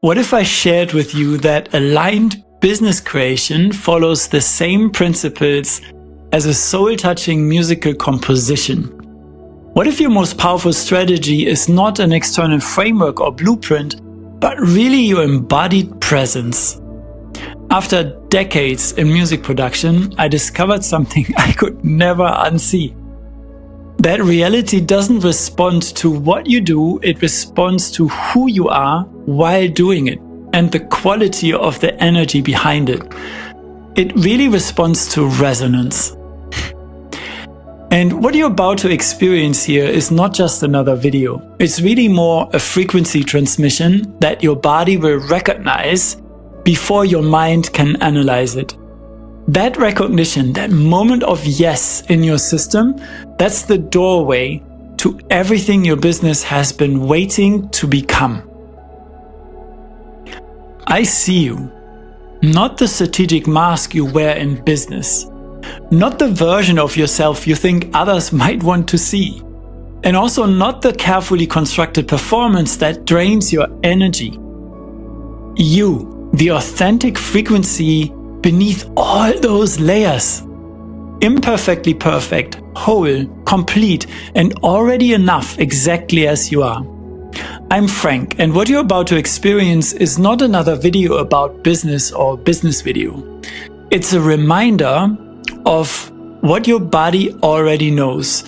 What if I shared with you that aligned business creation follows the same principles as a soul-touching musical composition? What if your most powerful strategy is not an external framework or blueprint, but really your embodied presence? After decades in music production, I discovered something I could never unsee. That reality doesn't respond to what you do, it responds to who you are while doing it and the quality of the energy behind it. It really responds to resonance. And what you're about to experience here is not just another video. It's really more a frequency transmission that your body will recognize before your mind can analyze it. That recognition, that moment of yes in your system, that's the doorway to everything your business has been waiting to become. I see you, not the strategic mask you wear in business, not the version of yourself you think others might want to see, and also not the carefully constructed performance that drains your energy. You, the authentic frequency beneath all those layers. Imperfectly perfect, whole, complete, and already enough exactly as you are. I'm Frank, and what you're about to experience is not another video about business or business video. It's a reminder of what your body already knows.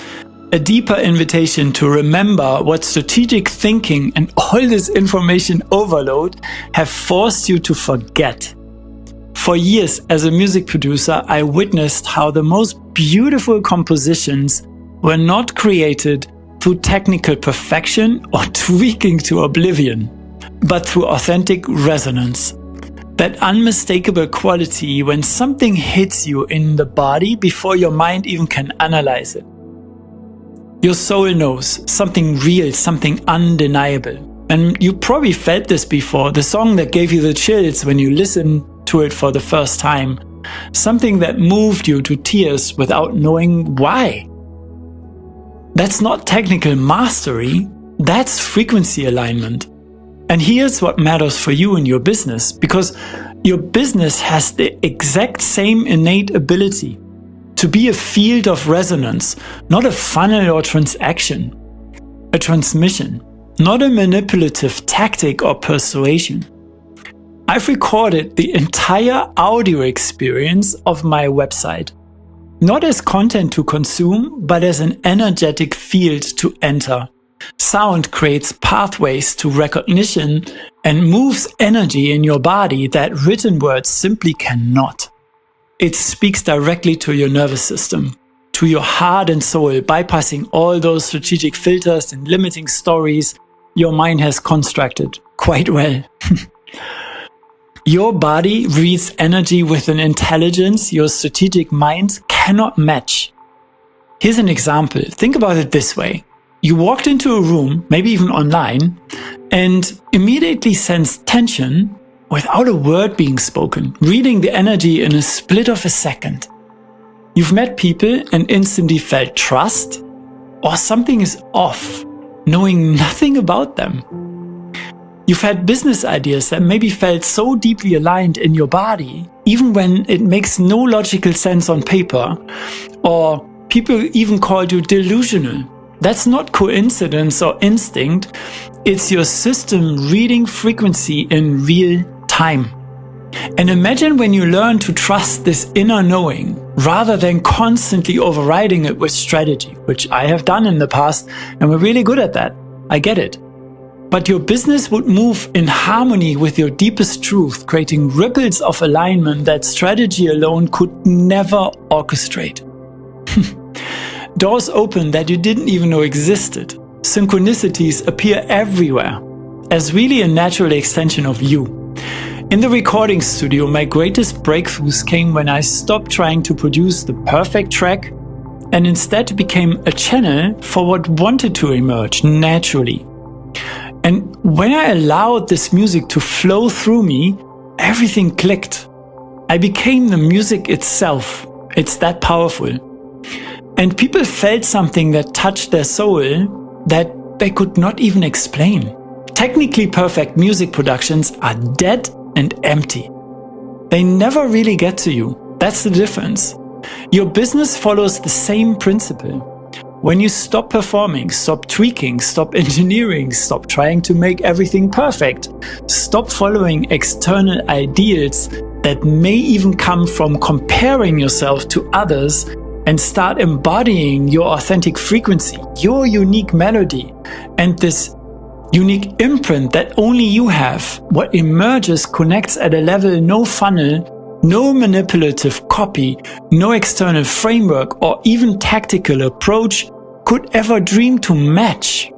A deeper invitation to remember what strategic thinking and all this information overload have forced you to forget. For years as a music producer, I witnessed how the most beautiful compositions were not created through technical perfection or tweaking to oblivion, but through authentic resonance. That unmistakable quality when something hits you in the body before your mind even can analyze it. Your soul knows something real, something undeniable. And you probably felt this before, the song that gave you the chills when you listened to it for the first time. Something that moved you to tears without knowing why. That's not technical mastery, that's frequency alignment. And here's what matters for you in your business, because your business has the exact same innate ability to be a field of resonance, not a funnel or transaction, a transmission, not a manipulative tactic or persuasion. I've recorded the entire audio experience of my website, not as content to consume, but as an energetic field to enter. Sound creates pathways to recognition and moves energy in your body that written words simply cannot. It speaks directly to your nervous system, to your heart and soul, bypassing all those strategic filters and limiting stories your mind has constructed quite well. Your body reads energy with an intelligence your strategic mind cannot match. Here's an example. Think about it this way. You walked into a room, maybe even online, and immediately sensed tension without a word being spoken, reading the energy in a split of a second. You've met people and instantly felt trust, or something is off, knowing nothing about them. You've had business ideas that maybe felt so deeply aligned in your body, even when it makes no logical sense on paper, or people even called you delusional. That's not coincidence or instinct, it's your system reading frequency in real time. And imagine when you learn to trust this inner knowing, rather than constantly overriding it with strategy, which I have done in the past, and we're really good at that. I get it. But your business would move in harmony with your deepest truth, creating ripples of alignment that strategy alone could never orchestrate. Doors open that you didn't even know existed. Synchronicities appear everywhere, as really a natural extension of you. In the recording studio, my greatest breakthroughs came when I stopped trying to produce the perfect track and instead became a channel for what wanted to emerge naturally. And when I allowed this music to flow through me, everything clicked. I became the music itself. It's that powerful. And people felt something that touched their soul that they could not even explain. Technically perfect music productions are dead and empty. They never really get to you. That's the difference. Your business follows the same principle. When you stop performing, stop tweaking, stop engineering, stop trying to make everything perfect, stop following external ideals that may even come from comparing yourself to others, and start embodying your authentic frequency, your unique melody, and this unique imprint that only you have, what emerges connects at a level no funnel, no manipulative copy, no external framework or even tactical approach could ever dream to match.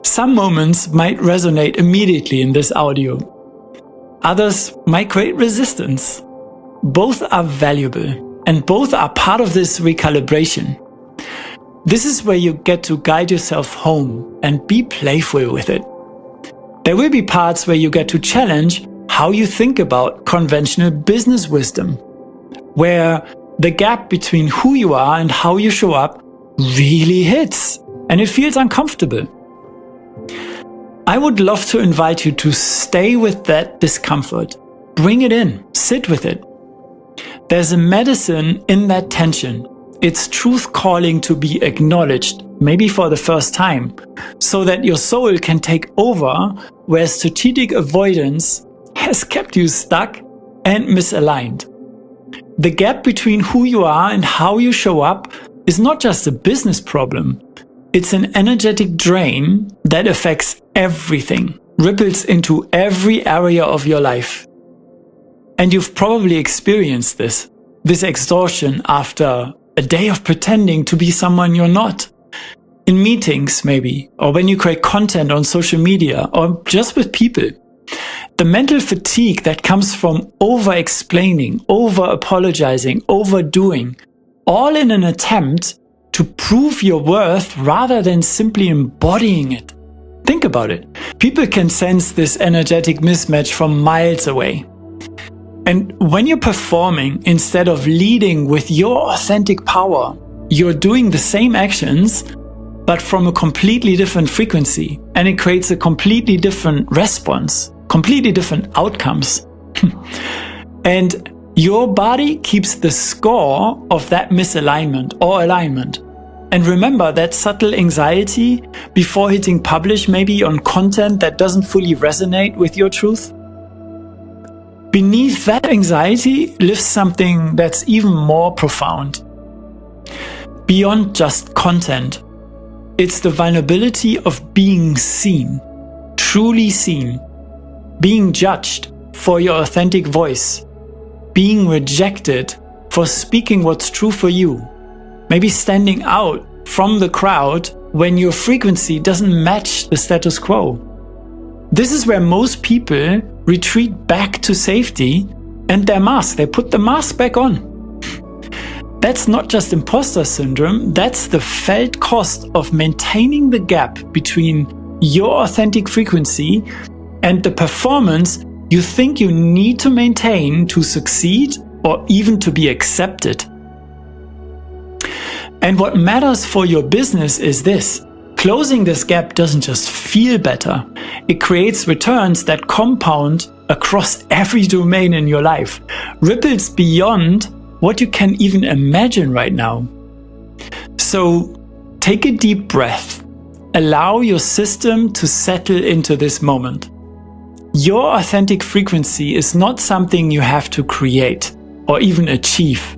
Some moments might resonate immediately in this audio. Others might create resistance. Both are valuable, and both are part of this recalibration. This is where you get to guide yourself home and be playful with it. There will be parts where you get to challenge how you think about conventional business wisdom, where the gap between who you are and how you show up really hits, and it feels uncomfortable. I would love to invite you to stay with that discomfort. Bring it in, sit with it. There's a medicine in that tension. It's truth calling to be acknowledged, maybe for the first time, so that your soul can take over where strategic avoidance has kept you stuck and misaligned. The gap between who you are and how you show up is not just a business problem. It's an energetic drain that affects everything, ripples into every area of your life. And you've probably experienced this exhaustion after a day of pretending to be someone you're not. In meetings maybe, or when you create content on social media, or just with people. The mental fatigue that comes from over-explaining, over-apologizing, overdoing, all in an attempt to prove your worth rather than simply embodying it. Think about it. People can sense this energetic mismatch from miles away. And when you're performing instead of leading with your authentic power, you're doing the same actions, but from a completely different frequency. And it creates a completely different response, completely different outcomes. And your body keeps the score of that misalignment or alignment. And remember that subtle anxiety before hitting publish maybe on content that doesn't fully resonate with your truth? Beneath that anxiety lives something that's even more profound. Beyond just content, it's the vulnerability of being seen, truly seen, being judged for your authentic voice, being rejected for speaking what's true for you, maybe standing out from the crowd when your frequency doesn't match the status quo. This is where most people retreat back to safety and their mask. They put the mask back on. That's not just imposter syndrome, that's the felt cost of maintaining the gap between your authentic frequency and the performance you think you need to maintain to succeed or even to be accepted. And what matters for your business is this. Closing this gap doesn't just feel better. It creates returns that compound across every domain in your life, ripples beyond what you can even imagine right now. So take a deep breath. Allow your system to settle into this moment. Your authentic frequency is not something you have to create or even achieve.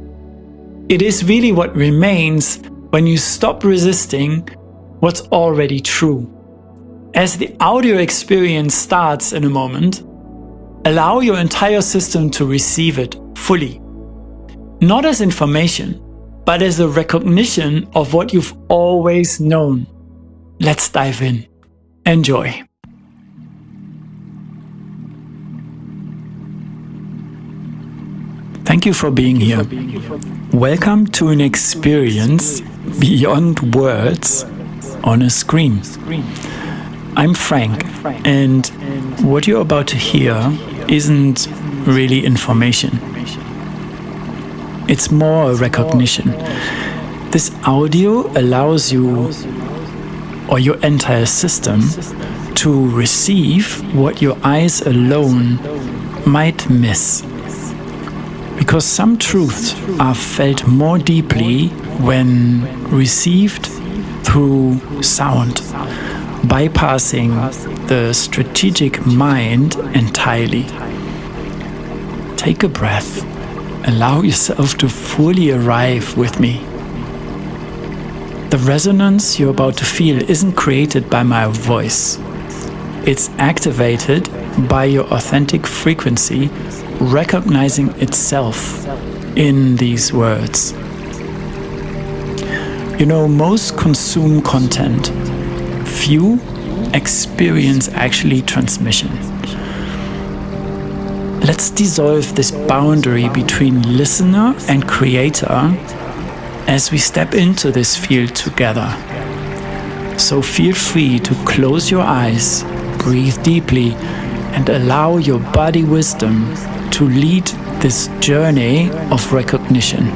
It is really what remains when you stop resisting what's already true. As the audio experience starts in a moment, allow your entire system to receive it fully. Not as information, but as a recognition of what you've always known. Let's dive in. Enjoy. Thank you for being here. Welcome to an experience beyond words on a screen. I'm Frank, and what you're about to hear isn't really information. It's more a recognition. This audio allows you or your entire system to receive what your eyes alone might miss. Because some truths are felt more deeply when received through sound, bypassing the strategic mind entirely. Take a breath. Allow yourself to fully arrive with me. The resonance you're about to feel isn't created by my voice. It's activated by your authentic frequency, recognizing itself in these words. You know, most consume content. Few experience actually transmission. Let's dissolve this boundary between listener and creator as we step into this field together. So feel free to close your eyes, breathe deeply, and allow your body wisdom to lead this journey of recognition.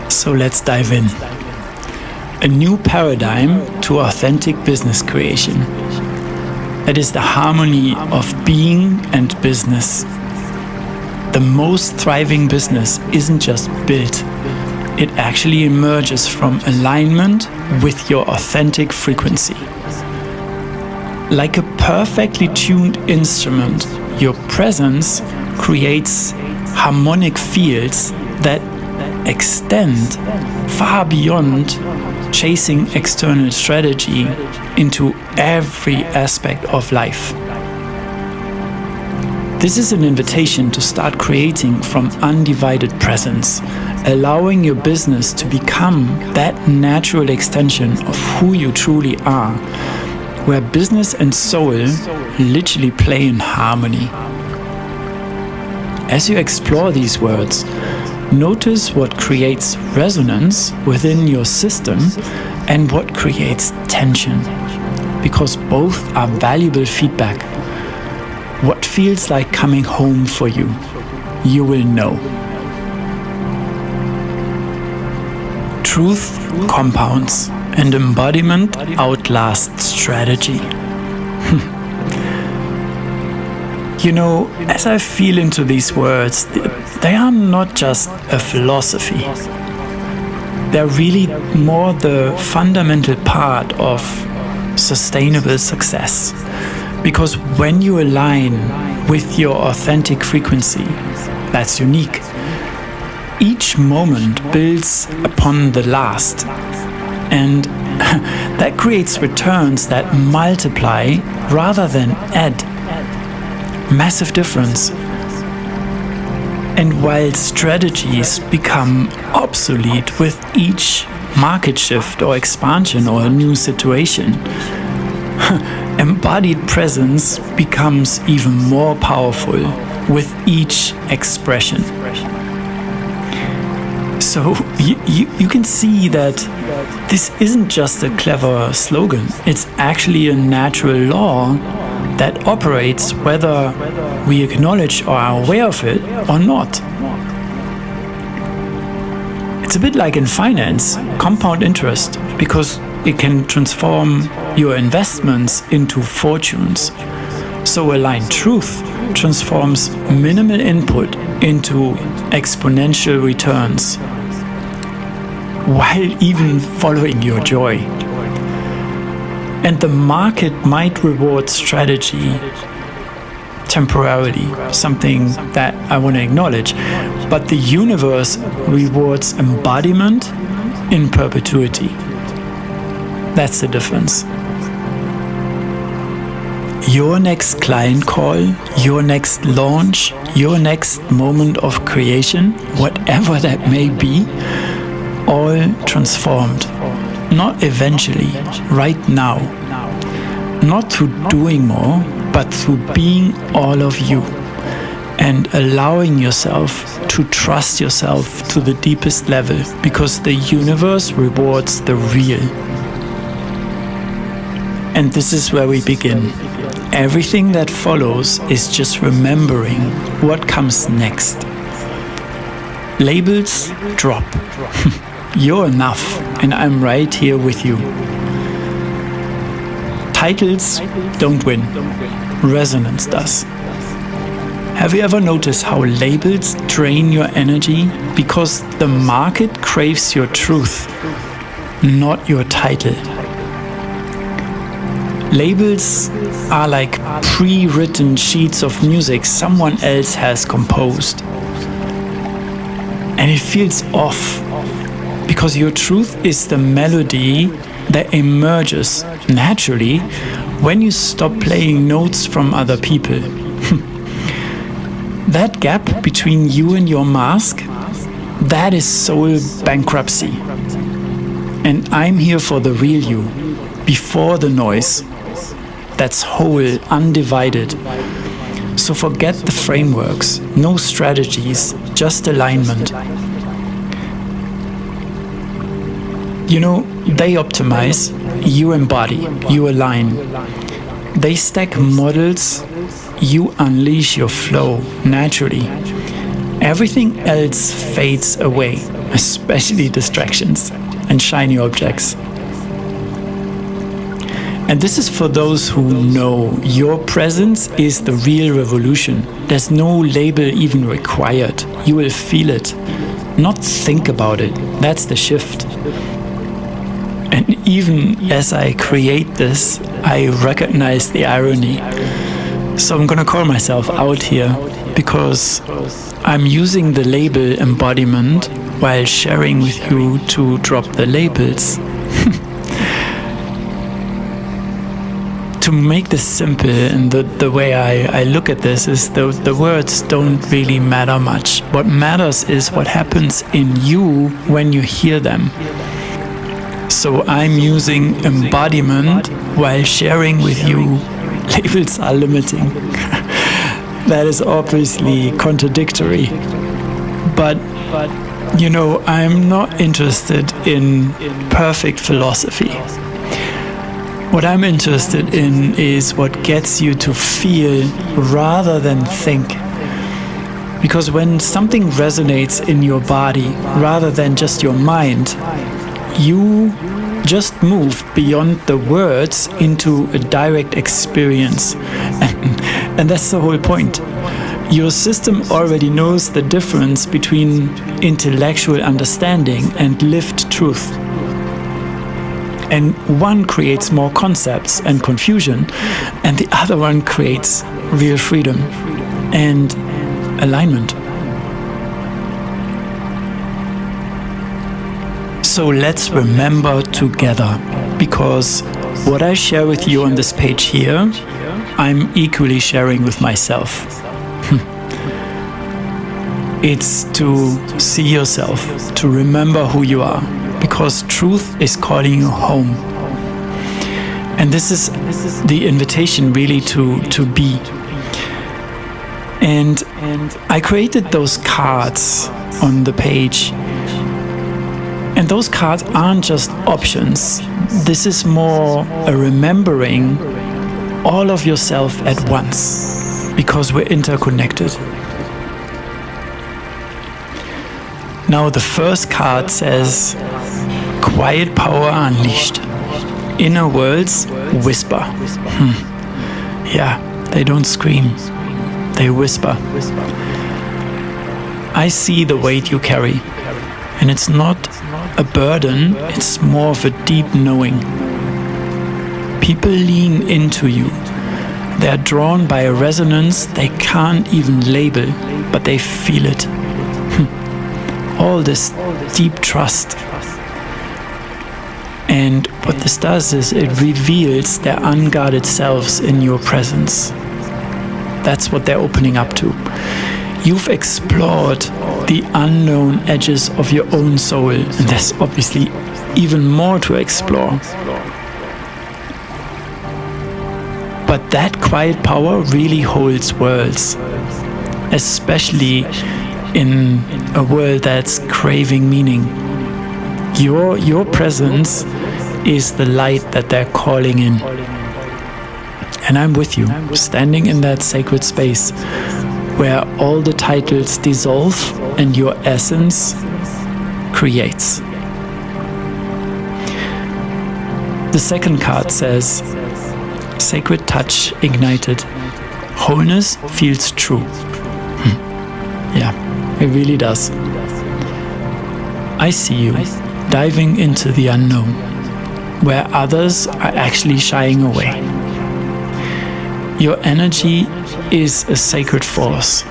So let's dive in. A new paradigm to authentic business creation. It is the harmony of being and business. The most thriving business isn't just built, it actually emerges from alignment with your authentic frequency. Like a perfectly tuned instrument, your presence creates harmonic fields that extend far beyond chasing external strategy into every aspect of life. This is an invitation to start creating from undivided presence, allowing your business to become that natural extension of who you truly are, where business and soul literally play in harmony. As you explore these words, notice what creates resonance within your system and what creates tension, because both are valuable feedback. What feels like coming home for you, you will know. Truth compounds and embodiment outlasts strategy. You know, as I feel into these words, they are not just a philosophy. They're really more the fundamental part of sustainable success. Because when you align with your authentic frequency, that's unique. Each moment builds upon the last, and that creates returns that multiply rather than add. Massive difference. And while strategies become obsolete with each market shift or expansion or a new situation, embodied presence becomes even more powerful with each expression. So you can see that this isn't just a clever slogan, it's actually a natural law that operates whether we acknowledge or are aware of it or not. It's a bit like in finance, compound interest, because it can transform your investments into fortunes. So aligned truth transforms minimal input into exponential returns, while even following your joy. And the market might reward strategy temporarily, something that I want to acknowledge, but the universe rewards embodiment in perpetuity. That's the difference. Your next client call, your next launch, your next moment of creation, whatever that may be, all transformed. Not eventually, right now. Not through doing more, but through being all of you and allowing yourself to trust yourself to the deepest level, because the universe rewards the real. And this is where we begin. Everything that follows is just remembering what comes next. Labels drop. You're enough, and I'm right here with you. Titles don't win. Resonance does. Have you ever noticed how labels drain your energy? Because the market craves your truth, not your title. Labels are like pre-written sheets of music someone else has composed. And it feels off, because your truth is the melody that emerges naturally when you stop playing notes from other people. That gap between you and your mask, that is soul bankruptcy. And I'm here for the real you, before the noise. That's whole, undivided. So forget the frameworks, no strategies, just alignment. You know, they optimize, you embody, you align. They stack models, you unleash your flow naturally. Everything else fades away, especially distractions and shiny objects. And this is for those who know your presence is the real revolution. There's no label even required. You will feel it, not think about it. That's the shift. And even as I create this, I recognize the irony. So I'm gonna call myself out here, because I'm using the label embodiment while sharing with you to drop the labels. To make this simple, and the way I look at this is the words don't really matter much. What matters is what happens in you when you hear them. So I'm using embodiment while sharing with you. Labels are limiting. That is obviously contradictory. But you know, I'm not interested in perfect philosophy. What I'm interested in is what gets you to feel rather than think. Because when something resonates in your body rather than just your mind, you just move beyond the words into a direct experience. And that's the whole point. Your system already knows the difference between intellectual understanding and lived truth. And one creates more concepts and confusion, and the other one creates real freedom and alignment. So let's remember together, because what I share with you on this page here, I'm equally sharing with myself. It's to see yourself, to remember who you are, because truth is calling you home. And this is the invitation really to be. And I created those cards on the page. And those cards aren't just options. This is more a remembering all of yourself at once, because we're interconnected. Now the first card says, Quiet Power Unleashed. Inner worlds whisper. Yeah, they don't scream, they whisper. I see the weight you carry, and it's not a burden, it's more of a deep knowing. People lean into you. They're drawn by a resonance they can't even label, but they feel it. All this deep trust. And what this does is it reveals their unguarded selves in your presence. That's what they're opening up to. You've explored the unknown edges of your own soul, and there's obviously even more to explore. But that quiet power really holds worlds, especially in a world that's craving meaning. Your presence is the light that they're calling in. And I'm with you, standing in that sacred space where all the titles dissolve and your essence creates. The second card says, Sacred touch ignited. Wholeness feels true. Yeah, it really does. I see you diving into the unknown, where others are actually shying away. Your energy is a sacred force.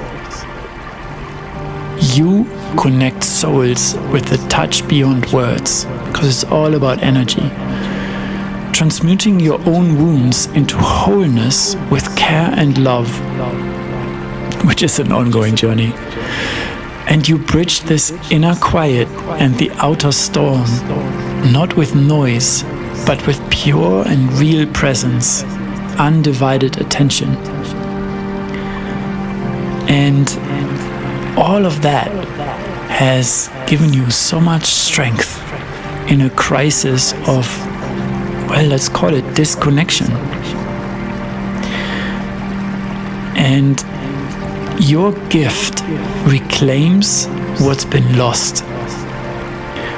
You connect souls with a touch beyond words, because it's all about energy. Transmuting your own wounds into wholeness with care and love, which is an ongoing journey. And you bridge this inner quiet and the outer storm, not with noise, but with pure and real presence, undivided attention. And all of that has given you so much strength in a crisis of, well, let's call it disconnection. And your gift reclaims what's been lost,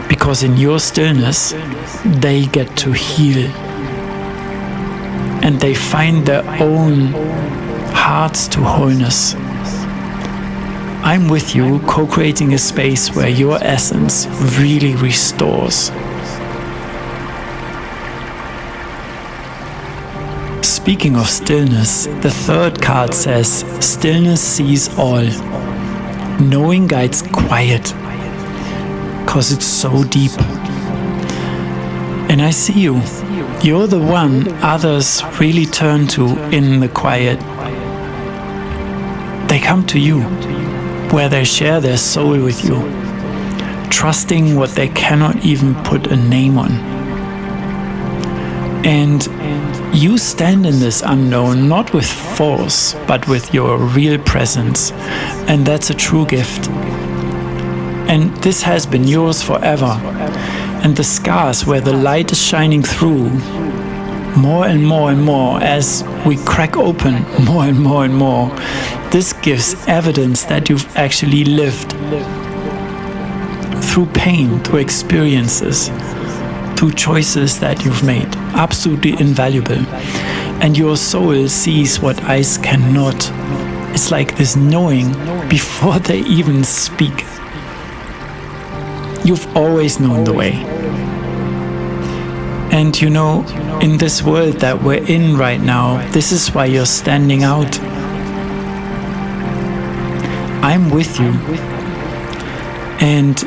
because in your stillness they get to heal and they find their own hearts to wholeness. I'm with you, co-creating a space where your essence really restores. Speaking of stillness, the third card says, Stillness sees all. Knowing guides quiet, because it's so deep. And I see you. You're the one others really turn to in the quiet. They come to you, where they share their soul with you, trusting what they cannot even put a name on. And you stand in this unknown, not with force, but with your real presence. And that's a true gift. And this has been yours forever. And the scars where the light is shining through, more and more and more, as we crack open more and more and more, this gives evidence that you've actually lived. Through pain, through experiences, through choices that you've made. Absolutely invaluable. And your soul sees what eyes cannot. It's like this knowing before they even speak. You've always known the way. And you know, in this world that we're in right now, this is why you're standing out. I'm with you. And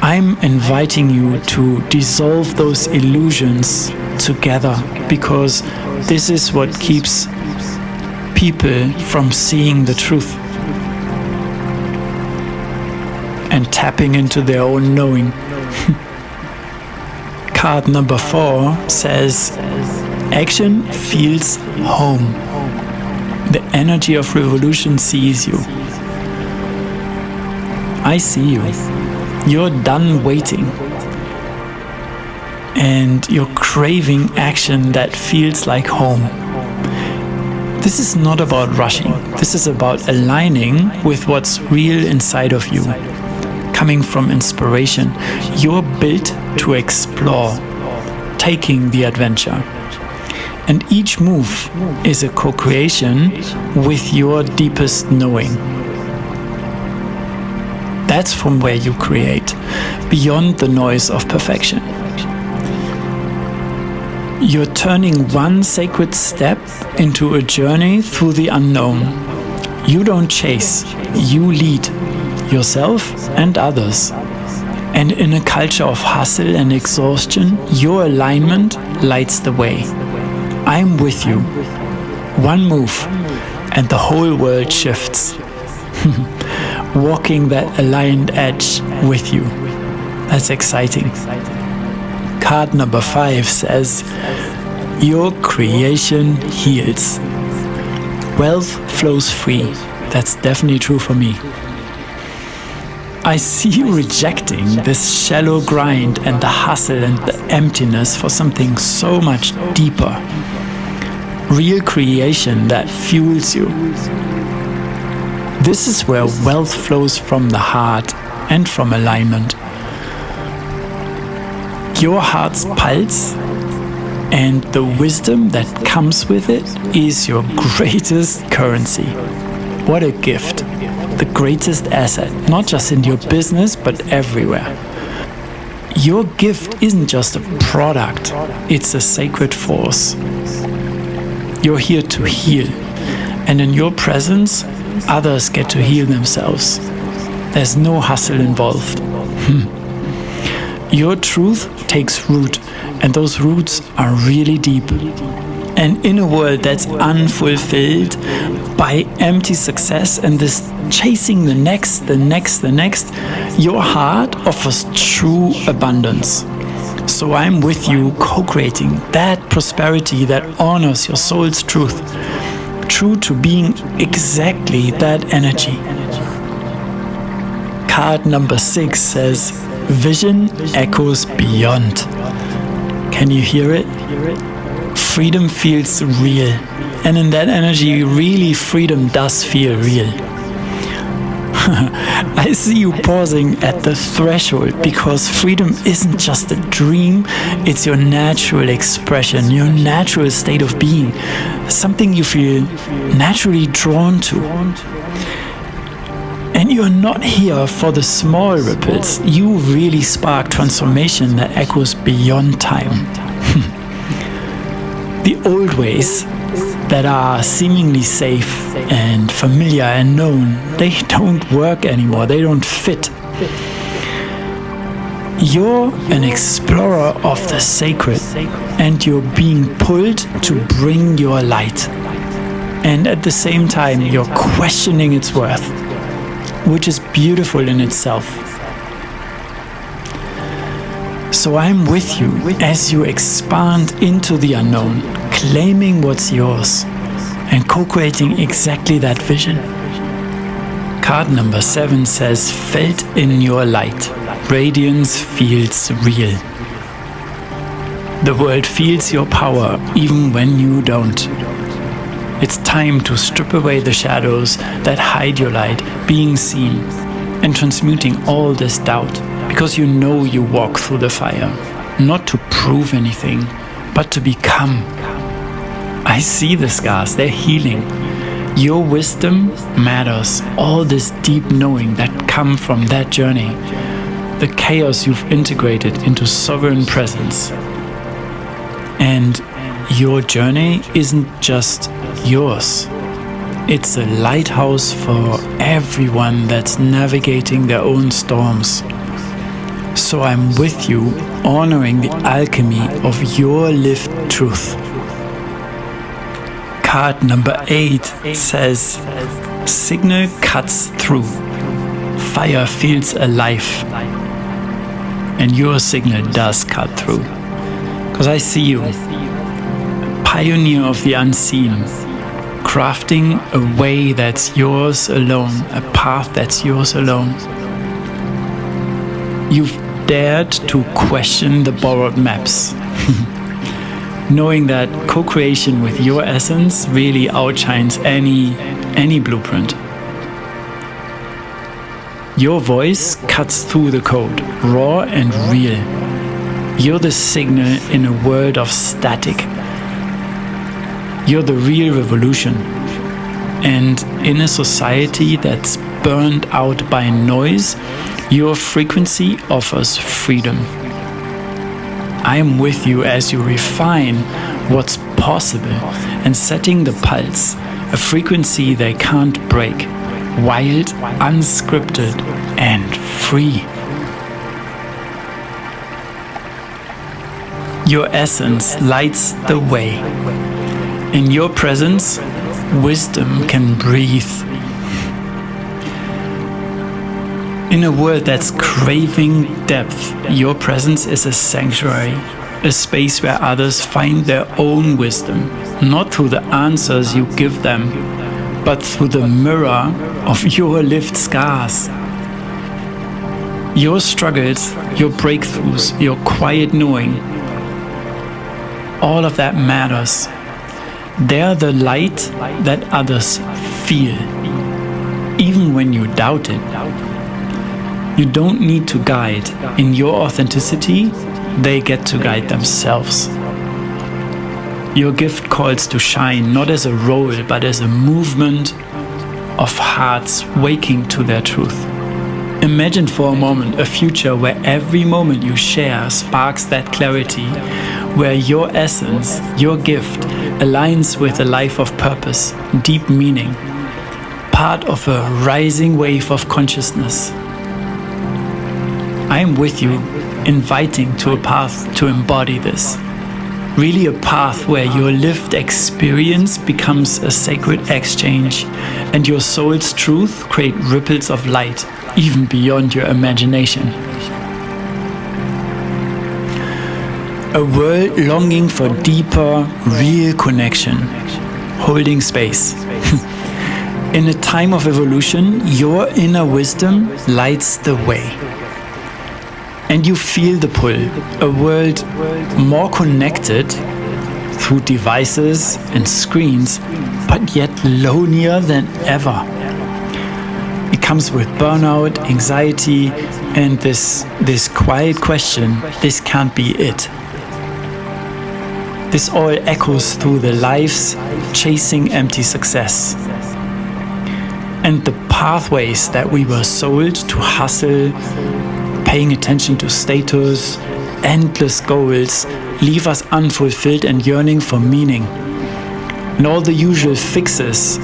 I'm inviting you to dissolve those illusions together, because this is what keeps people from seeing the truth and tapping into their own knowing. Card number 4 says, Action feels home. The energy of revolution sees you. I see you. You're done waiting. And you're craving action that feels like home. This is not about rushing. This is about aligning with what's real inside of you. Coming from inspiration. You're built to explore, taking the adventure. And each move is a co-creation with your deepest knowing. That's from where you create, beyond the noise of perfection. You're turning one sacred step into a journey through the unknown. You don't chase, you lead yourself and others. And in a culture of hustle and exhaustion, your alignment lights the way. I'm with you. One move, and the whole world shifts. Walking that aligned edge with you. That's exciting. Card number 5 says, Your creation heals. Wealth flows free. That's definitely true for me. I see you rejecting this shallow grind and the hustle and the emptiness for something so much deeper. Real creation that fuels you. This is where wealth flows from the heart and from alignment. Your heart's pulse and the wisdom that comes with it is your greatest currency. What a gift. The greatest asset, not just in your business, but everywhere. Your gift isn't just a product, it's a sacred force. You're here to heal, and in your presence, others get to heal themselves. There's no hustle involved. Your truth takes root, and those roots are really deep. And in a world that's unfulfilled by empty success and this chasing the next, your heart offers true abundance. So I'm with you, co-creating that prosperity that honors your soul's truth, true to being exactly that energy. Card number 6 says, vision echoes beyond. Can you hear it? Freedom feels real, and in that energy, really freedom does feel real. I see you pausing at the threshold because freedom isn't just a dream, it's your natural expression, your natural state of being, something you feel naturally drawn to. And you're not here for the small ripples, you really spark transformation that echoes beyond time. The old ways that are seemingly safe and familiar and known, they don't work anymore, they don't fit. You're an explorer of the sacred, and you're being pulled to bring your light. And at the same time, you're questioning its worth, which is beautiful in itself. So I'm with you as you expand into the unknown, claiming what's yours and co-creating exactly that vision. Card number 7 says, felt in your light, radiance feels real. The world feels your power even when you don't. It's time to strip away the shadows that hide your light, being seen, and transmuting all this doubt, because you know you walk through the fire, not to prove anything, but to become. I see the scars, they're healing. Your wisdom matters, all this deep knowing that come from that journey, the chaos you've integrated into sovereign presence. And your journey isn't just yours. It's a lighthouse for everyone that's navigating their own storms. So I'm with you, honoring the alchemy of your lived truth. Card number 8 says, signal cuts through. Fire feels alive. And your signal does cut through. Because I see you, pioneer of the unseen, crafting a way that's yours alone, a path that's yours alone. You've dared to question the borrowed maps, knowing that co-creation with your essence really outshines any blueprint. Your voice cuts through the code, raw and real. You're the signal in a world of static. You're the real revolution. And in a society that's burned out by noise, your frequency offers freedom. I am with you as you refine what's possible and setting the pulse, a frequency they can't break, wild, unscripted, and free. Your essence lights the way. In your presence, wisdom can breathe. In a world that's craving depth, your presence is a sanctuary, a space where others find their own wisdom, not through the answers you give them, but through the mirror of your lived scars. Your struggles, your breakthroughs, your quiet knowing, all of that matters. They're the light that others feel, even when you doubt it. You don't need to guide. In your authenticity, they get to guide themselves. Your gift calls to shine, not as a role, but as a movement of hearts waking to their truth. Imagine for a moment a future where every moment you share sparks that clarity, where your essence, your gift, aligns with a life of purpose, deep meaning, part of a rising wave of consciousness. I am with you, inviting to a path to embody this. Really a path where your lived experience becomes a sacred exchange and your soul's truth create ripples of light even beyond your imagination. A world longing for deeper, real connection, holding space. In a time of evolution, your inner wisdom lights the way. And you feel the pull, a world more connected through devices and screens, but yet lonelier than ever. It comes with burnout, anxiety, and this quiet question, this can't be it. This all echoes through the lives chasing empty success. And the pathways that we were sold to hustle, paying attention to status, endless goals, leave us unfulfilled and yearning for meaning. And all the usual fixes,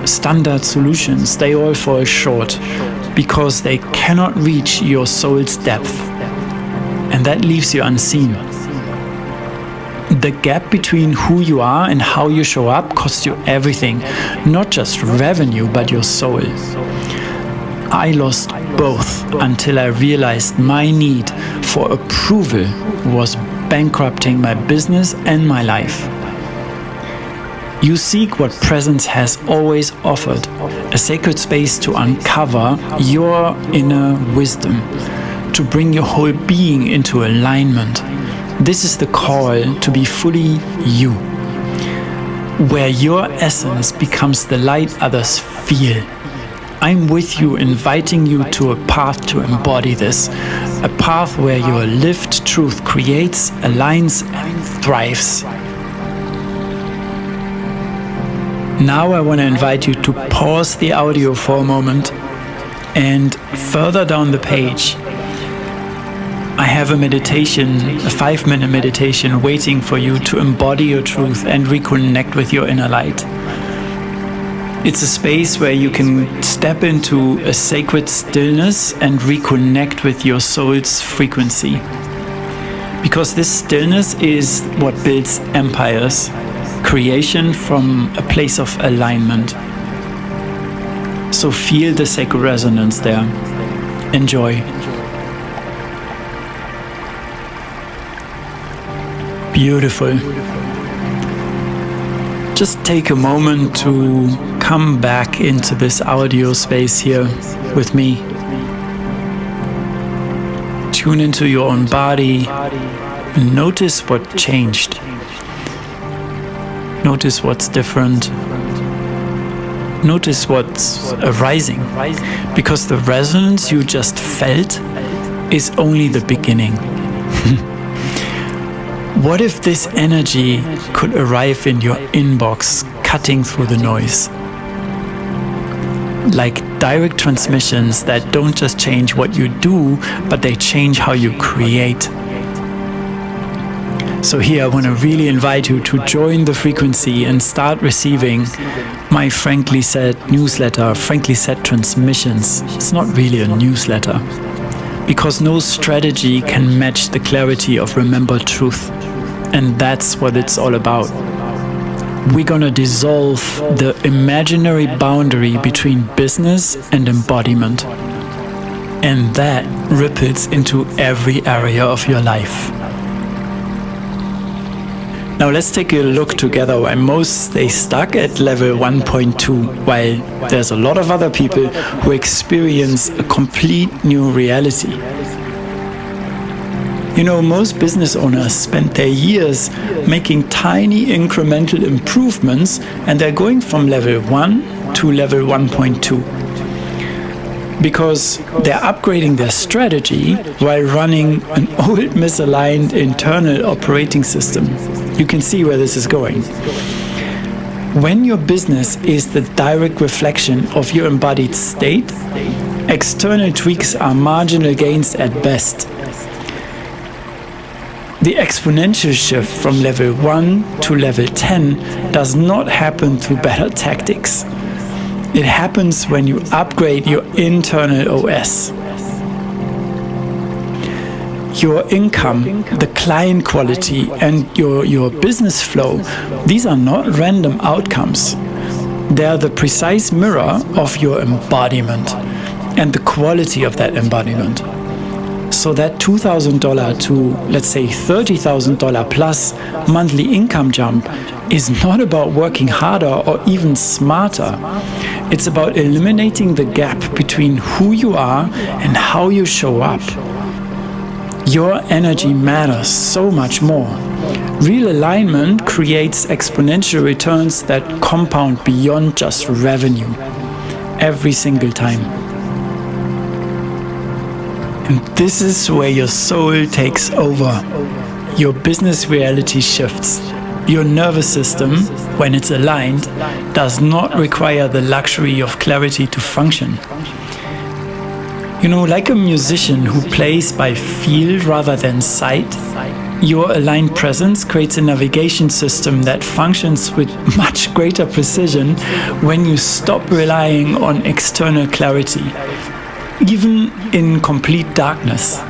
standard solutions, they all fall short because they cannot reach your soul's depth. And that leaves you unseen. The gap between who you are and how you show up costs you everything, not just revenue, but your soul. I lost both until I realized my need for approval was bankrupting my business and my life. You seek what presence has always offered, a sacred space to uncover your inner wisdom, to bring your whole being into alignment. This is the call to be fully you, where your essence becomes the light others feel. I'm with you, inviting you to a path to embody this, a path where your lived truth creates, aligns, and thrives. Now I want to invite you to pause the audio for a moment, and further down the page, I have a meditation, a 5-minute meditation waiting for you to embody your truth and reconnect with your inner light. It's a space where you can step into a sacred stillness and reconnect with your soul's frequency. Because this stillness is what builds empires, creation from a place of alignment. So feel the sacred resonance there. Enjoy. Beautiful. Just take a moment to come back into this audio space here with me. Tune into your own body and notice what changed. Notice what's different. Notice what's arising. Because the resonance you just felt is only the beginning. What if this energy could arrive in your inbox, cutting through the noise? Like direct transmissions that don't just change what you do, but they change how you create. So here I want to really invite you to join the frequency and start receiving my Frankly Said newsletter, Frankly Said transmissions. It's not really a newsletter, because no strategy can match the clarity of remembered truth. And that's what it's all about. We're gonna dissolve the imaginary boundary between business and embodiment. And that ripples into every area of your life. Now let's take a look together why most stay stuck at level 1.2, while there's a lot of other people who experience a complete new reality. You know, most business owners spend their years making tiny incremental improvements, and they're going from level 1 to level 1.2. because they're upgrading their strategy while running an old misaligned internal operating system. You can see where this is going. When your business is the direct reflection of your embodied state, external tweaks are marginal gains at best. The exponential shift from level 1 to level 10 does not happen through better tactics. It happens when you upgrade your internal OS. Your income, the client quality, and your business flow, these are not random outcomes. They are the precise mirror of your embodiment and the quality of that embodiment. So that $2,000 to, let's say, $30,000 plus monthly income jump is not about working harder or even smarter. It's about eliminating the gap between who you are and how you show up. Your energy matters so much more. Real alignment creates exponential returns that compound beyond just revenue every single time. And this is where your soul takes over. Your business reality shifts. Your nervous system, when it's aligned, does not require the luxury of clarity to function. You know, like a musician who plays by feel rather than sight, your aligned presence creates a navigation system that functions with much greater precision when you stop relying on external clarity, even in complete darkness.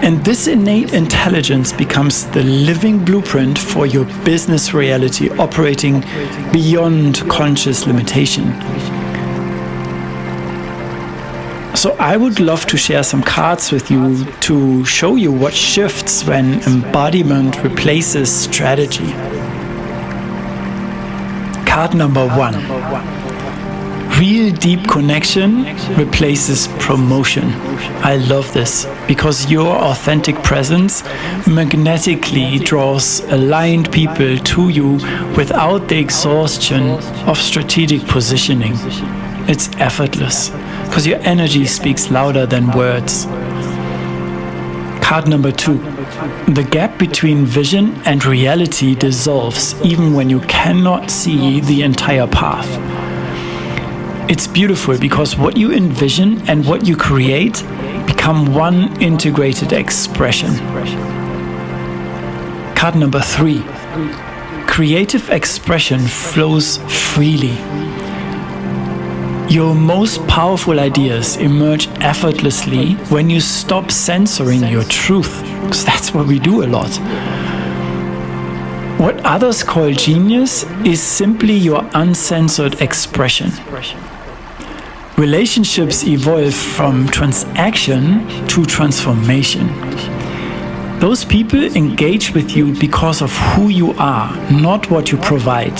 And this innate intelligence becomes the living blueprint for your business reality operating beyond conscious limitation. So I would love to share some cards with you to show you what shifts when embodiment replaces strategy. Card number 1. Real deep connection replaces promotion. I love this because your authentic presence magnetically draws aligned people to you without the exhaustion of strategic positioning. It's effortless because your energy speaks louder than words. Card number 2. The gap between vision and reality dissolves even when you cannot see the entire path. It's beautiful because what you envision and what you create become one integrated expression. Card number 3. Creative expression flows freely. Your most powerful ideas emerge effortlessly when you stop censoring your truth, because that's what we do a lot. What others call genius is simply your uncensored expression. Relationships evolve from transaction to transformation. Those people engage with you because of who you are, not what you provide.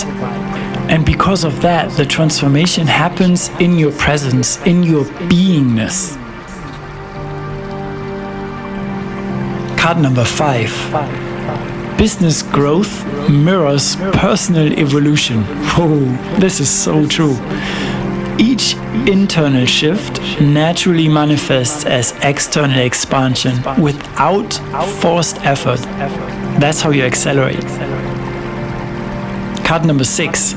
And because of that, the transformation happens in your presence, in your beingness. Card number 5. Business growth mirrors personal evolution. Whoa, this is so true. Each internal shift naturally manifests as external expansion without forced effort. That's how you accelerate. Card number 6.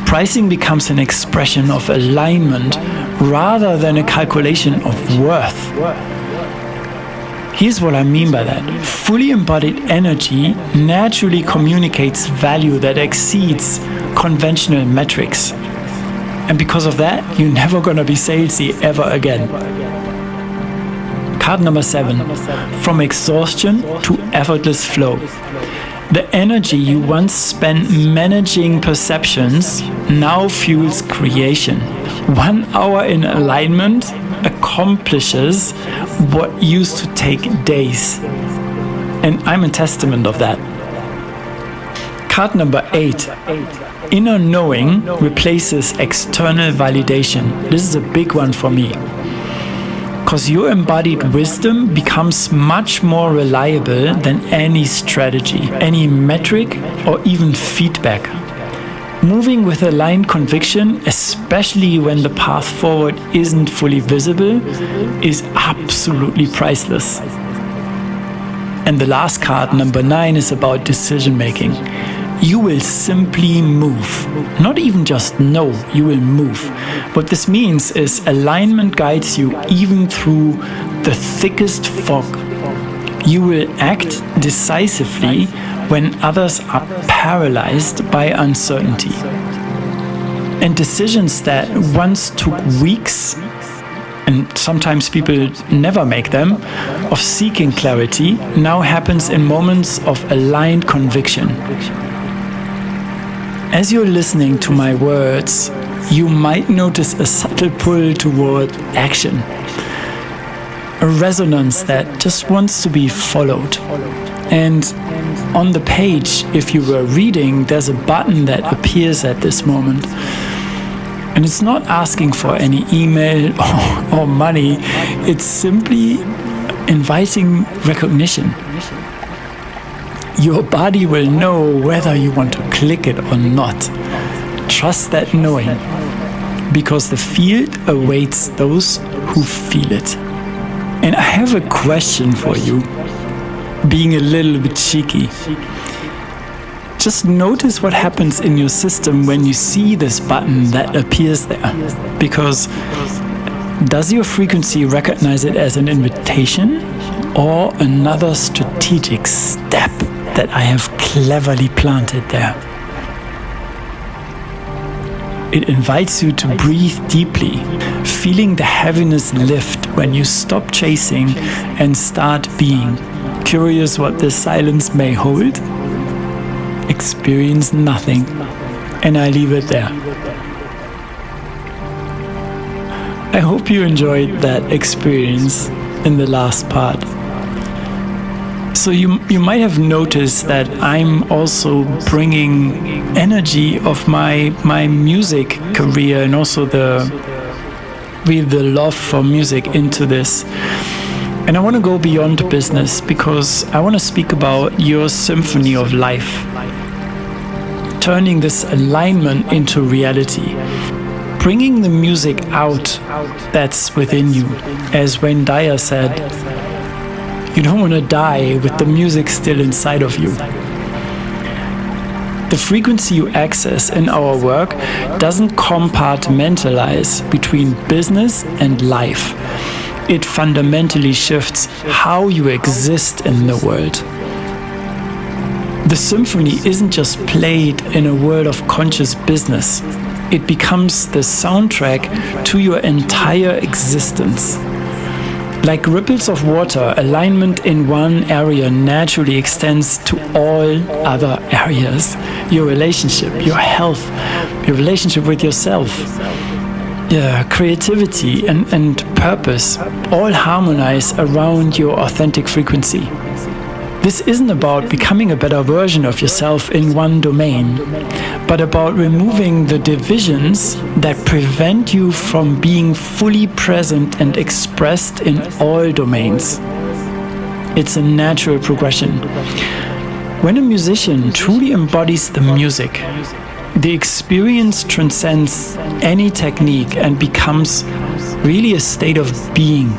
Pricing becomes an expression of alignment rather than a calculation of worth. Here's what I mean by that. Fully embodied energy naturally communicates value that exceeds conventional metrics. And because of that, you're never gonna be salesy ever again. Card number 7. From exhaustion to effortless flow. The energy you once spent managing perceptions now fuels creation. 1 hour in alignment accomplishes what used to take days. And I'm a testament of that. Card number 8. Inner knowing replaces external validation. This is a big one for me. Because your embodied wisdom becomes much more reliable than any strategy, any metric, or even feedback. Moving with aligned conviction, especially when the path forward isn't fully visible, is absolutely priceless. And the last card, number 9, is about decision making. You will simply move. Not even just know, you will move. What this means is alignment guides you even through the thickest fog. You will act decisively when others are paralyzed by uncertainty. And decisions that once took weeks, and sometimes people never make them, of seeking clarity, now happens in moments of aligned conviction. As you're listening to my words, you might notice a subtle pull toward action. A resonance that just wants to be followed. And on the page, if you were reading, there's a button that appears at this moment. And it's not asking for any email or money. It's simply inviting recognition. Your body will know whether you want to click it or not. Trust that knowing, because the field awaits those who feel it. And I have a question for you, being a little bit cheeky. Just notice what happens in your system when you see this button that appears there. Because does your frequency recognize it as an invitation or another strategic step that I have cleverly planted there? It invites you to breathe deeply, feeling the heaviness lift when you stop chasing and start being. Curious what this silence may hold? Experience nothing, and I leave it there. I hope you enjoyed that experience in the last part. So you might have noticed that I'm also bringing energy of my music career and also the love for music into this. And I want to go beyond business because I want to speak about your symphony of life. Turning this alignment into reality. Bringing the music out that's within you. As Wayne Dyer said, you don't want to die with the music still inside of you. The frequency you access in our work doesn't compartmentalize between business and life. It fundamentally shifts how you exist in the world. The symphony isn't just played in a world of conscious business. It becomes the soundtrack to your entire existence. Like ripples of water, alignment in one area naturally extends to all other areas. Your relationship, your health, your relationship with yourself, creativity and purpose all harmonize around your authentic frequency. This isn't about becoming a better version of yourself in one domain, but about removing the divisions that prevent you from being fully present and expressed in all domains. It's a natural progression. When a musician truly embodies the music, the experience transcends any technique and becomes really a state of being.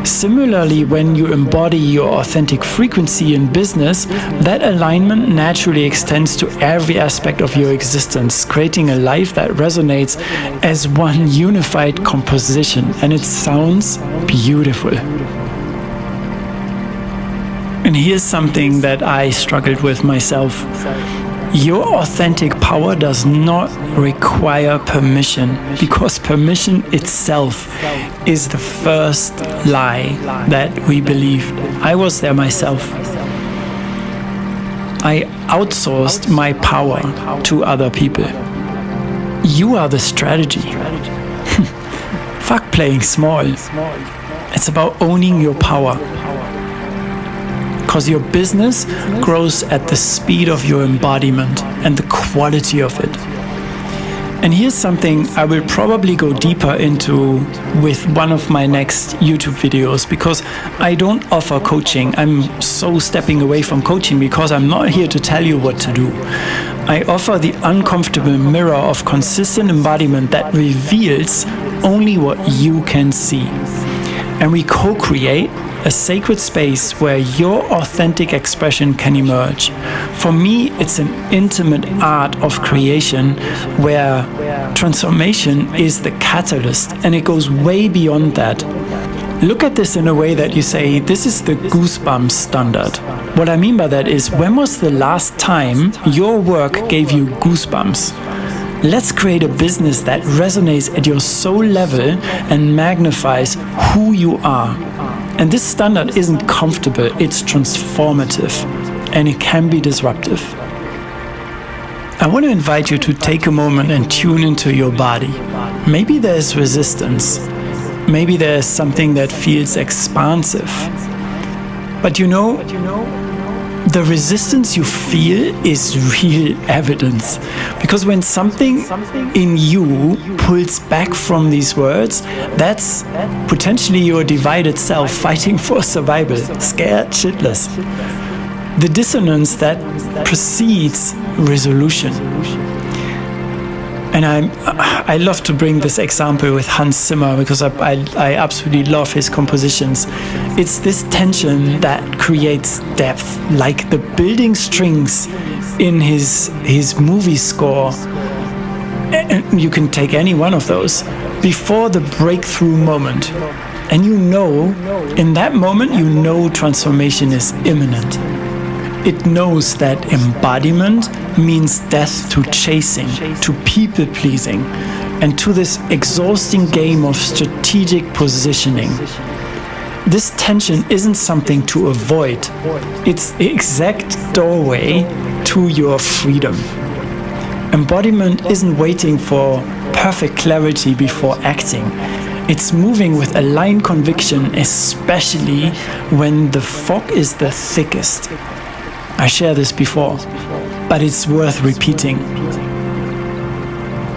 Similarly, when you embody your authentic frequency in business, that alignment naturally extends to every aspect of your existence, creating a life that resonates as one unified composition, and it sounds beautiful. And here's something that I struggled with myself. Your authentic power does not require permission, because permission itself is the first lie that we believed. I was there myself. I outsourced my power to other people. You are the strategy. Fuck playing small. It's about owning your power. Because your business grows at the speed of your embodiment and the quality of it. And here's something I will probably go deeper into with one of my next YouTube videos, because I don't offer coaching. I'm so stepping away from coaching because I'm not here to tell you what to do. I offer the uncomfortable mirror of consistent embodiment that reveals only what you can see. And we co-create a sacred space where your authentic expression can emerge. For me, it's an intimate art of creation where transformation is the catalyst, and it goes way beyond that. Look at this in a way that you say, this is the goosebumps standard. What I mean by that is, when was the last time your work gave you goosebumps? Let's create a business that resonates at your soul level and magnifies who you are. And this standard isn't comfortable, it's transformative, and it can be disruptive. I want to invite you to take a moment and tune into your body. Maybe there's resistance. Maybe there's something that feels expansive. But you know, the resistance you feel is real evidence. Because when something in you pulls back from these words, that's potentially your divided self fighting for survival, scared shitless. The dissonance that precedes resolution. And I love to bring this example with Hans Zimmer because I absolutely love his compositions. It's this tension that creates depth, like the building strings in his movie score. And you can take any one of those before the breakthrough moment. And you know, in that moment, you know transformation is imminent. It knows that embodiment means death to chasing, to people-pleasing, and to this exhausting game of strategic positioning. This tension isn't something to avoid. It's the exact doorway to your freedom. Embodiment isn't waiting for perfect clarity before acting. It's moving with aligned conviction, especially when the fog is the thickest. I shared this before, but it's worth repeating.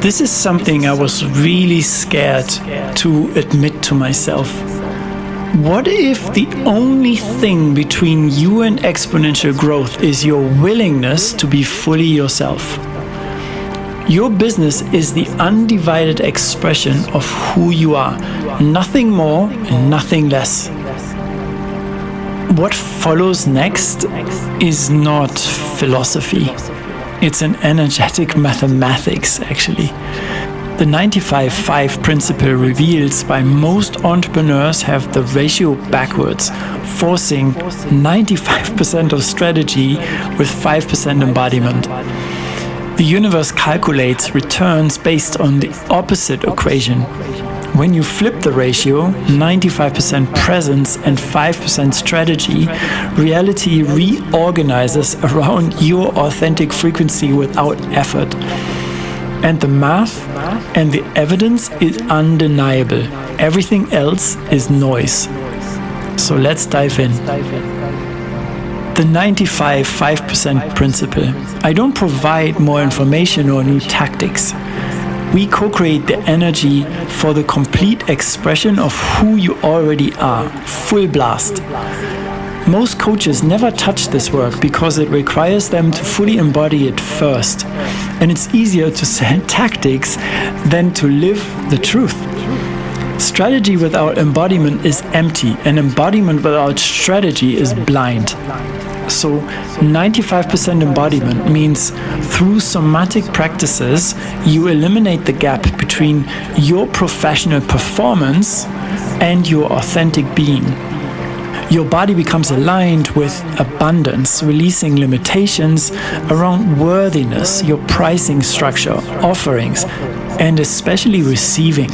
This is something I was really scared to admit to myself. What if the only thing between you and exponential growth is your willingness to be fully yourself? Your business is the undivided expression of who you are, nothing more and nothing less. What follows next is not philosophy. It's an energetic mathematics, actually. The 95-5 principle reveals why most entrepreneurs have the ratio backwards, forcing 95% of strategy with 5% embodiment. The universe calculates returns based on the opposite equation. When you flip the ratio, 95% presence and 5% strategy, reality reorganizes around your authentic frequency without effort. And the math and the evidence is undeniable. Everything else is noise. So let's dive in. The 95-5% principle. I don't provide more information or new tactics. We co-create the energy for the complete expression of who you already are, full blast. Most coaches never touch this work because it requires them to fully embody it first. And it's easier to sell tactics than to live the truth. Strategy without embodiment is empty, and embodiment without strategy is blind. So 95% embodiment means through somatic practices, you eliminate the gap between your professional performance and your authentic being. Your body becomes aligned with abundance, releasing limitations around worthiness, your pricing structure, offerings, and especially receiving.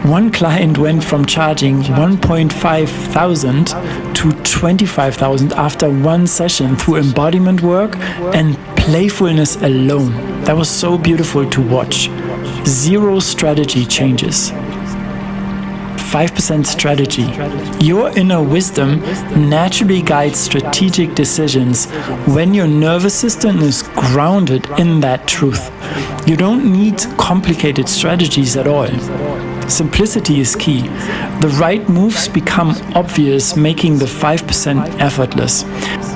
One client went from charging 1.5 thousand to 25,000 after one session through embodiment work and playfulness alone. That was so beautiful to watch. 0 strategy changes. 5% strategy. Your inner wisdom naturally guides strategic decisions when your nervous system is grounded in that truth. You don't need complicated strategies at all. Simplicity is key. The right moves become obvious, making the 5% effortless.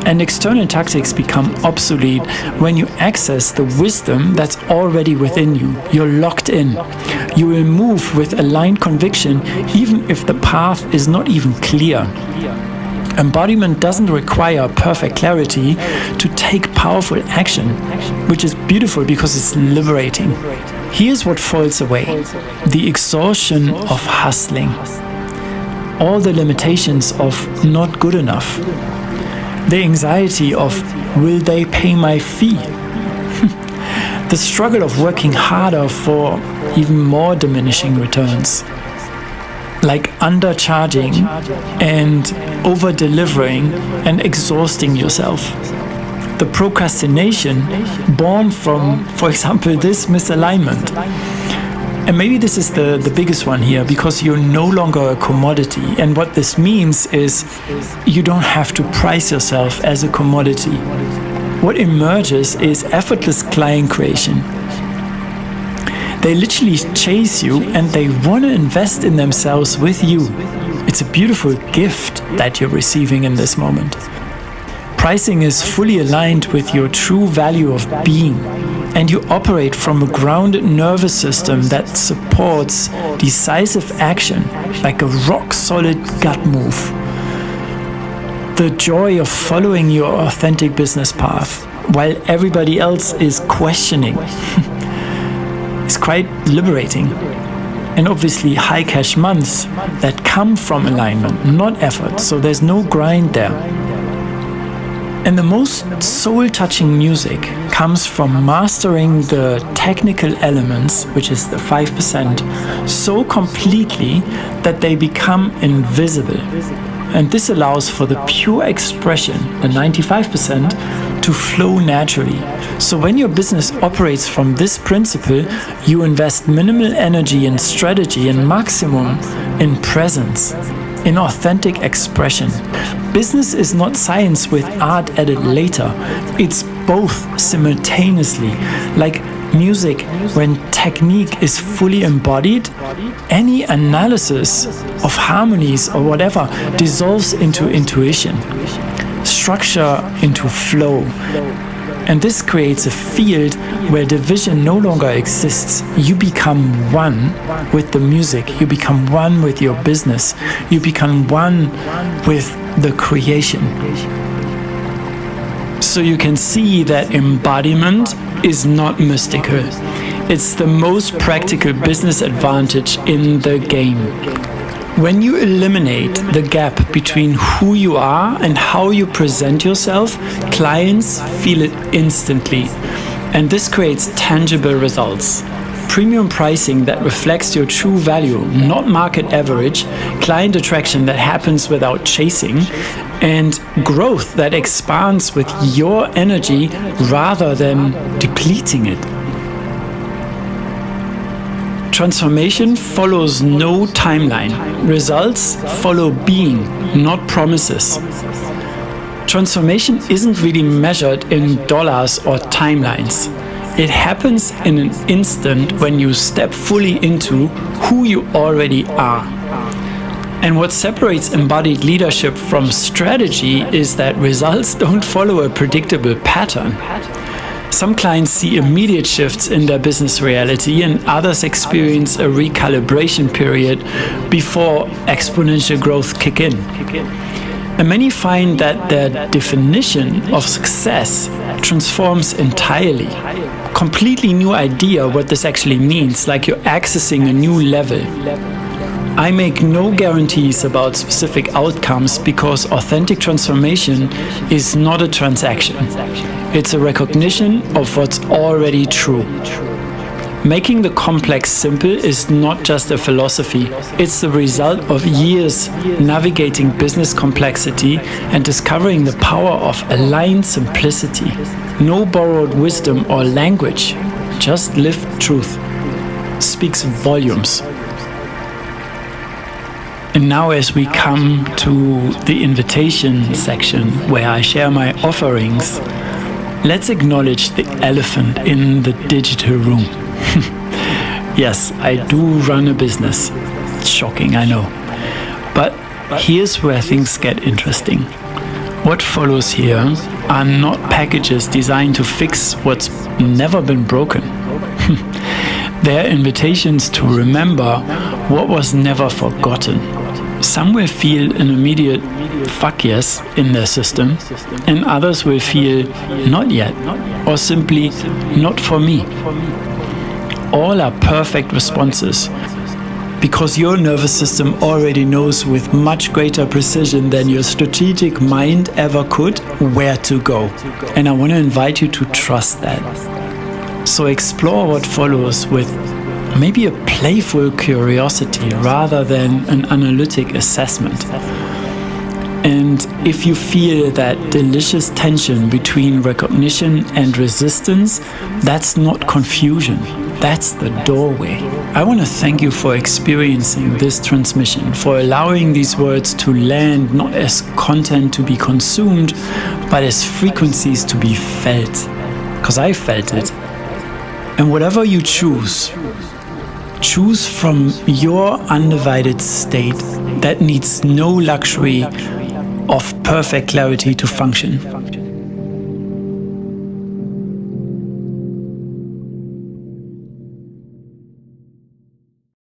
And external tactics become obsolete when you access the wisdom that's already within you. You're locked in. You will move with aligned conviction, even if the path is not even clear. Embodiment doesn't require perfect clarity to take powerful action, which is beautiful because it's liberating. Here's what falls away: the exhaustion of hustling, all the limitations of not good enough, the anxiety of will they pay my fee, the struggle of working harder for even more diminishing returns, like undercharging and over-delivering and exhausting yourself. The procrastination born from, for example, this misalignment. And maybe this is the biggest one here, because you're no longer a commodity. And what this means is you don't have to price yourself as a commodity. What emerges is effortless client creation. They literally chase you and they want to invest in themselves with you. It's a beautiful gift that you're receiving in this moment. Pricing is fully aligned with your true value of being, and you operate from a grounded nervous system that supports decisive action, like a rock-solid gut move. The joy of following your authentic business path while everybody else is questioning. It's quite liberating. And obviously high cash months that come from alignment, not effort, so there's no grind there. And the most soul-touching music comes from mastering the technical elements, which is the 5%, so completely that they become invisible. And this allows for the pure expression, the 95%, to flow naturally. So when your business operates from this principle, you invest minimal energy in strategy and maximum in presence, in authentic expression. Business is not science with art added later. It's both simultaneously. Like music, when technique is fully embodied, any analysis of harmonies or whatever dissolves into intuition, structure into flow. And this creates a field where division no longer exists. You become one with the music. You become one with your business. You become one with the creation. So you can see that embodiment is not mystical. It's the most practical business advantage in the game. When you eliminate the gap between who you are and how you present yourself, clients feel it instantly. And this creates tangible results. Premium pricing that reflects your true value, not market average, client attraction that happens without chasing, and growth that expands with your energy rather than depleting it. Transformation follows no timeline. Results follow being, not promises. Transformation isn't really measured in dollars or timelines. It happens in an instant when you step fully into who you already are. And what separates embodied leadership from strategy is that results don't follow a predictable pattern. Some clients see immediate shifts in their business reality, and others experience a recalibration period before exponential growth kick in. And many find that their definition of success transforms entirely. Completely new idea what this actually means, like you're accessing a new level. I make no guarantees about specific outcomes because authentic transformation is not a transaction. It's a recognition of what's already true. Making the complex simple is not just a philosophy. It's the result of years navigating business complexity and discovering the power of aligned simplicity. No borrowed wisdom or language, just lived truth. Speaks volumes. And now as we come to the invitation section where I share my offerings, let's acknowledge the elephant in the digital room. Yes, I do run a business. It's shocking, I know. But here's where things get interesting. What follows here are not packages designed to fix what's never been broken. They're invitations to remember what was never forgotten. Some will feel an immediate fuck yes in their system, and others will feel not yet, or simply not for me. All are perfect responses, because your nervous system already knows with much greater precision than your strategic mind ever could where to go. And I want to invite you to trust that. So explore what follows with maybe a playful curiosity rather than an analytic assessment. And if you feel that delicious tension between recognition and resistance, that's not confusion. That's the doorway. I want to thank you for experiencing this transmission, for allowing these words to land not as content to be consumed, but as frequencies to be felt. Because I felt it. And whatever you choose from your undivided state that needs no luxury of perfect clarity to function.